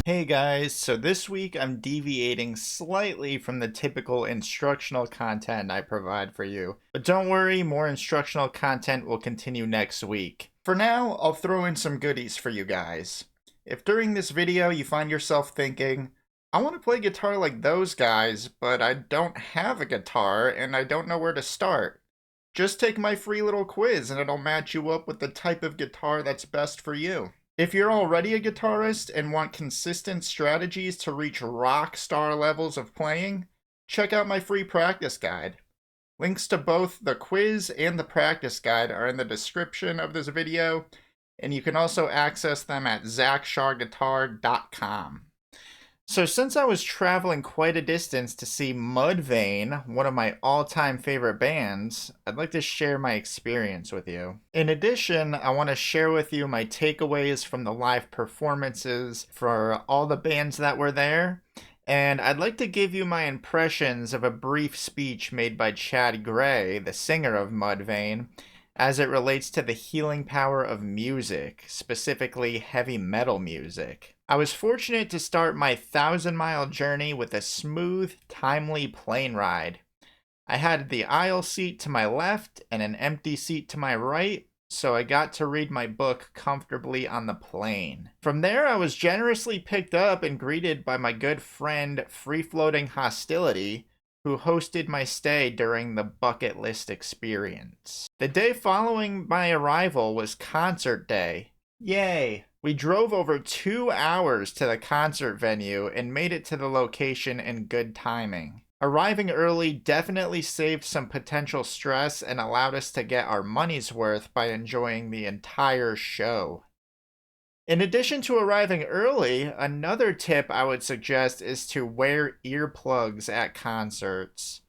Hey guys, so this week I'm deviating slightly from the typical instructional content I provide for you. But don't worry, more instructional content will continue next week. For now, I'll throw in some goodies for you guys. If during this video you find yourself thinking, I want to play guitar like those guys, but I don't have a guitar and I don't know where to start, just take my free little quiz and it'll match you up with the type of guitar that's best for you. If you're already a guitarist and want consistent strategies to reach rock star levels of playing, check out my free practice guide. Links to both the quiz and the practice guide are in the description of this video, and you can also access them at zachsharguitar.com. So since I was traveling quite a distance to see Mudvayne, one of my all-time favorite bands, I'd like to share my experience with you. In addition, I want to share with you my takeaways from the live performances for all the bands that were there, and I'd like to give you my impressions of a brief speech made by Chad Gray, the singer of Mudvayne, as it relates to the healing power of music, specifically heavy metal music. I was fortunate to start my 1,000-mile journey with a smooth, timely plane ride. I had the aisle seat to my left and an empty seat to my right, so I got to read my book comfortably on the plane. From there, I was generously picked up and greeted by my good friend Free Floating Hostility, who hosted my stay during the bucket list experience. The day following my arrival was concert day. Yay! We drove over 2 hours to the concert venue and made it to the location in good timing. Arriving early definitely saved some potential stress and allowed us to get our money's worth by enjoying the entire show. In addition to arriving early, another tip I would suggest is to wear earplugs at concerts.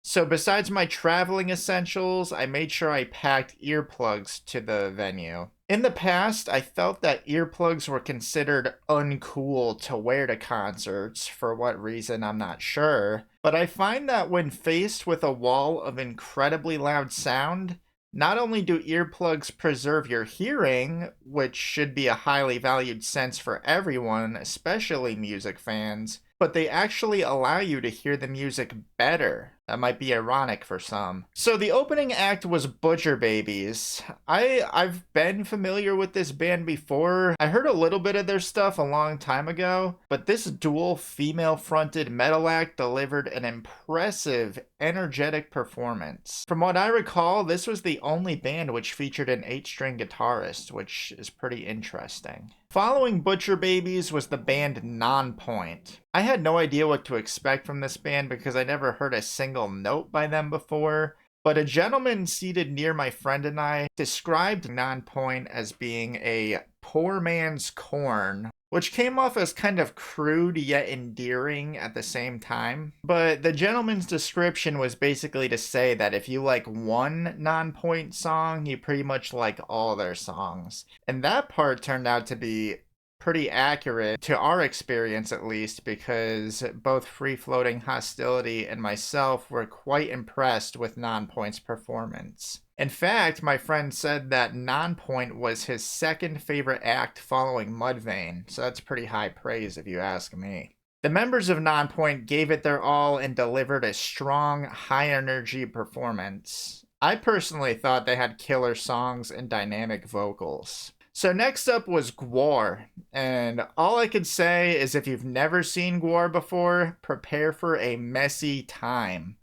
So besides my traveling essentials, I made sure I packed earplugs to the venue. In the past, I felt that earplugs were considered uncool to wear to concerts, for what reason I'm not sure, but I find that when faced with a wall of incredibly loud sound, not only do earplugs preserve your hearing, which should be a highly valued sense for everyone, especially music fans, but they actually allow you to hear the music better. That might be ironic for some. So the opening act was Butcher Babies. I've been familiar with this band before. I heard a little bit of their stuff a long time ago, but this dual female-fronted metal act delivered an impressive, energetic performance. From what I recall, this was the only band which featured an 8-string guitarist, which is pretty interesting. Following Butcher Babies was the band Nonpoint. I had no idea what to expect from this band because I never heard a single note by them before, but a gentleman seated near my friend and I described Nonpoint as being a poor man's Korn, which came off as kind of crude yet endearing at the same time. But the gentleman's description was basically to say that if you like one Nonpoint song, you pretty much like all their songs. And that part turned out to be pretty accurate to our experience, at least, because both Free Floating Hostility and myself were quite impressed with Nonpoint's performance. In fact, my friend said that Nonpoint was his second favorite act following Mudvayne, so that's pretty high praise if you ask me. The members of Nonpoint gave it their all and delivered a strong, high-energy performance. I personally thought they had killer songs and dynamic vocals. So next up was GWAR, and all I could say is if you've never seen GWAR before, prepare for a messy time.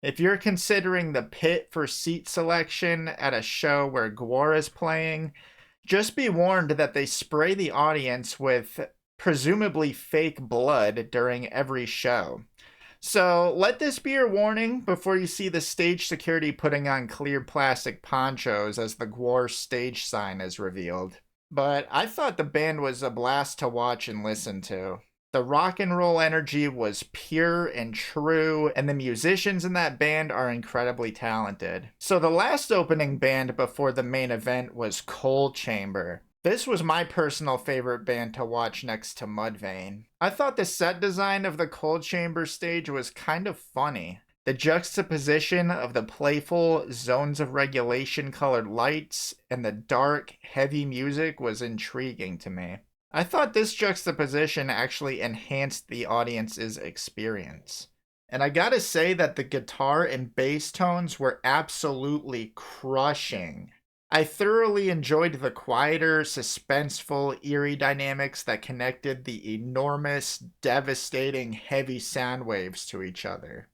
If you're considering the pit for seat selection at a show where GWAR is playing, just be warned that they spray the audience with presumably fake blood during every show. So let this be your warning before you see the stage security putting on clear plastic ponchos as the GWAR stage sign is revealed. But I thought the band was a blast to watch and listen to. The rock and roll energy was pure and true, and the musicians in that band are incredibly talented. So the last opening band before the main event was Coal Chamber. This was my personal favorite band to watch next to Mudvayne. I thought the set design of the Coal Chamber stage was kind of funny. The juxtaposition of the playful zones of regulation colored lights and the dark, heavy music was intriguing to me. I thought this juxtaposition actually enhanced the audience's experience. And I gotta say that the guitar and bass tones were absolutely crushing. I thoroughly enjoyed the quieter, suspenseful, eerie dynamics that connected the enormous, devastating, heavy sound waves to each other.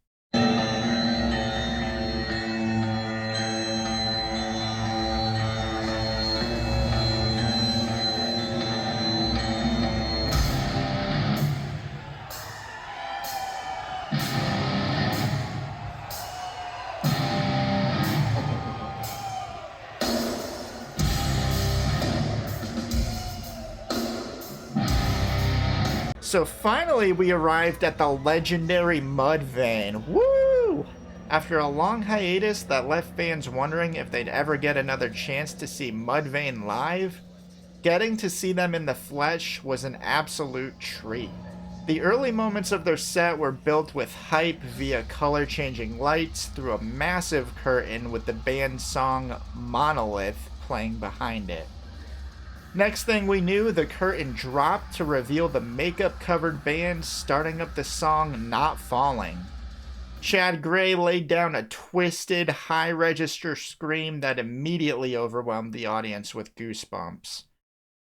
So finally we arrived at the legendary Mudvayne. Woo! After a long hiatus that left fans wondering if they'd ever get another chance to see Mudvayne live, getting to see them in the flesh was an absolute treat. The early moments of their set were built with hype via color-changing lights through a massive curtain with the band's song Monolith playing behind it. Next thing we knew, the curtain dropped to reveal the makeup-covered band starting up the song Not Falling. Chad Gray laid down a twisted, high-register scream that immediately overwhelmed the audience with goosebumps.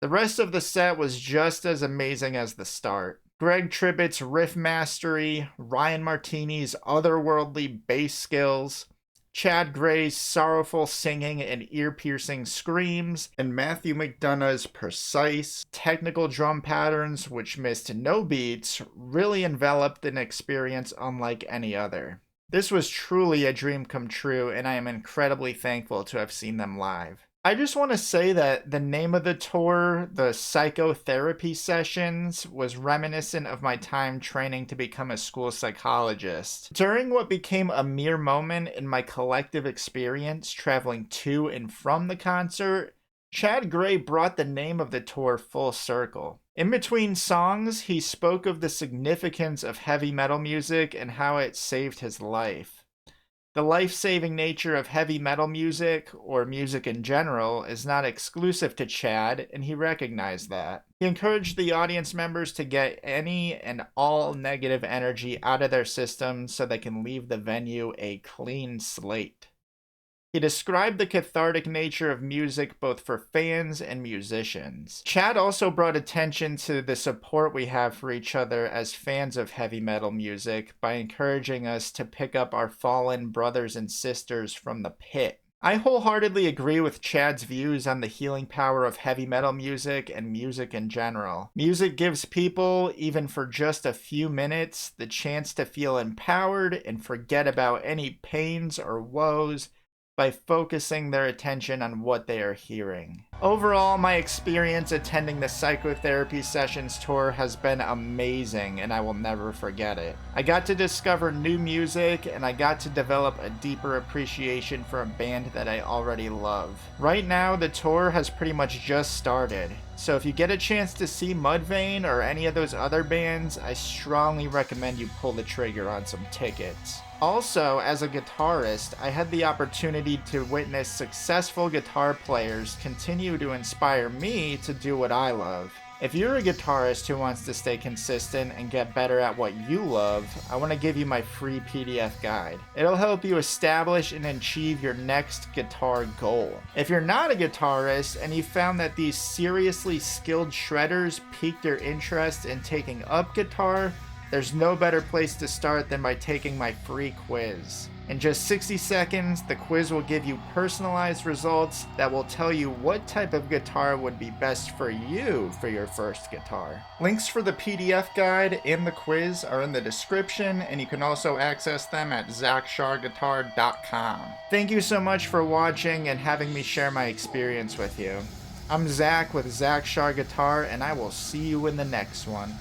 The rest of the set was just as amazing as the start. Greg Tribbett's riff mastery, Ryan Martini's otherworldly bass skills, Chad Gray's sorrowful singing and ear-piercing screams, and Matthew McDonough's precise, technical drum patterns, which missed no beats, really enveloped an experience unlike any other. This was truly a dream come true, and I am incredibly thankful to have seen them live. I just want to say that the name of the tour, the Psychotherapy Sessions, was reminiscent of my time training to become a school psychologist. During what became a mere moment in my collective experience traveling to and from the concert, Chad Gray brought the name of the tour full circle. In between songs, he spoke of the significance of heavy metal music and how it saved his life. The life-saving nature of heavy metal music, or music in general, is not exclusive to Chad, and he recognized that. He encouraged the audience members to get any and all negative energy out of their systems so they can leave the venue a clean slate. He described the cathartic nature of music both for fans and musicians. Chad also brought attention to the support we have for each other as fans of heavy metal music by encouraging us to pick up our fallen brothers and sisters from the pit. I wholeheartedly agree with Chad's views on the healing power of heavy metal music and music in general. Music gives people, even for just a few minutes, the chance to feel empowered and forget about any pains or woes by focusing their attention on what they are hearing. Overall, my experience attending the Psychotherapy Sessions tour has been amazing, and I will never forget it. I got to discover new music, and I got to develop a deeper appreciation for a band that I already love. Right now, the tour has pretty much just started, so if you get a chance to see Mudvayne or any of those other bands, I strongly recommend you pull the trigger on some tickets. Also, as a guitarist, I had the opportunity to witness successful guitar players continue to inspire me to do what I love. If you're a guitarist who wants to stay consistent and get better at what you love, I want to give you my free PDF guide. It'll help you establish and achieve your next guitar goal. If you're not a guitarist and you found that these seriously skilled shredders piqued your interest in taking up guitar, there's no better place to start than by taking my free quiz. In just 60 seconds, the quiz will give you personalized results that will tell you what type of guitar would be best for you for your first guitar. Links for the PDF guide and the quiz are in the description, and you can also access them at zachsharguitar.com. Thank you so much for watching and having me share my experience with you. I'm Zach with Zach Char Guitar, and I will see you in the next one.